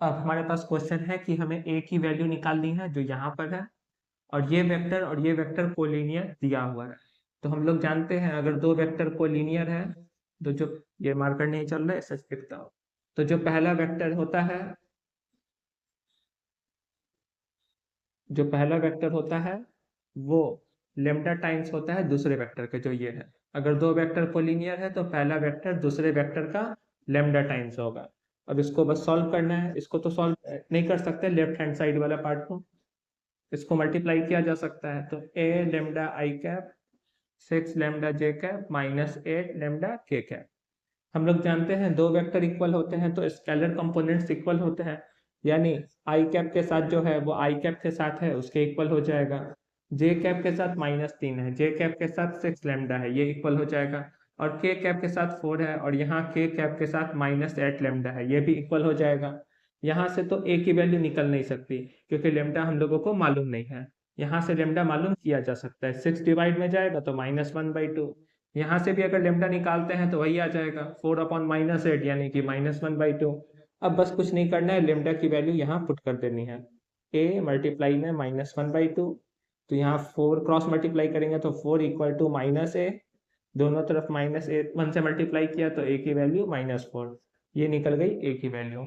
अब हमारे पास क्वेश्चन है कि हमें a की वैल्यू निकालनी है जो यहाँ पर है, और ये वेक्टर कोलिनियर दिया हुआ है। तो हम लोग जानते हैं अगर दो वेक्टर कोलिनियर है तो जो ये मार्कर नहीं चल रहा है सच लिखता हूँ, तो जो पहला वेक्टर होता है वो लेमडा टाइम्स होता है दूसरे वेक्टर के, जो ये है। अगर दो वेक्टर कोलिनियर है तो पहला वेक्टर दूसरे वेक्टर का लेमडा टाइम्स होगा। अब इसको बस सॉल्व करना है। इसको तो सॉल्व नहीं कर सकते, लेफ्ट हैंड साइड वाला पार्ट को इसको मल्टीप्लाई किया जा सकता है। तो a lambda I cap 6 lambda J cap minus 8 lambda के कैप। हम लोग जानते हैं दो वेक्टर इक्वल होते हैं तो स्केलर कंपोनेंट्स इक्वल होते हैं, यानी आई कैप के साथ जो है वो आई कैप के साथ है उसके इक्वल हो जाएगा। जे कैप के साथ -3 है, जे कैप के साथ 6 लेमडा है, ये इक्वल हो जाएगा। और के कैप के साथ 4 है और यहाँ के कैप के साथ -8 लेमडा है, ये भी इक्वल हो जाएगा। यहाँ से तो ए की वैल्यू निकल नहीं सकती क्योंकि लेमडा हम लोगों को मालूम नहीं है। यहाँ से लेमडा मालूम किया जा सकता है, 6 डिवाइड में जाएगा तो -1/2। यहाँ से भी अगर लेमडा निकालते हैं तो वही आ जाएगा 4/-8 यानी कि -1/2। अब बस कुछ नहीं करना है, लेमडा की वैल्यू यहाँ पुट कर देनी है। a मल्टीप्लाई में -1/2, तो यहाँ 4 क्रॉस मल्टीप्लाई करेंगे तो 4 = -a, दोनों तरफ -1 से मल्टीप्लाई किया तो a की वैल्यू -4, ये निकल गई a की वैल्यू।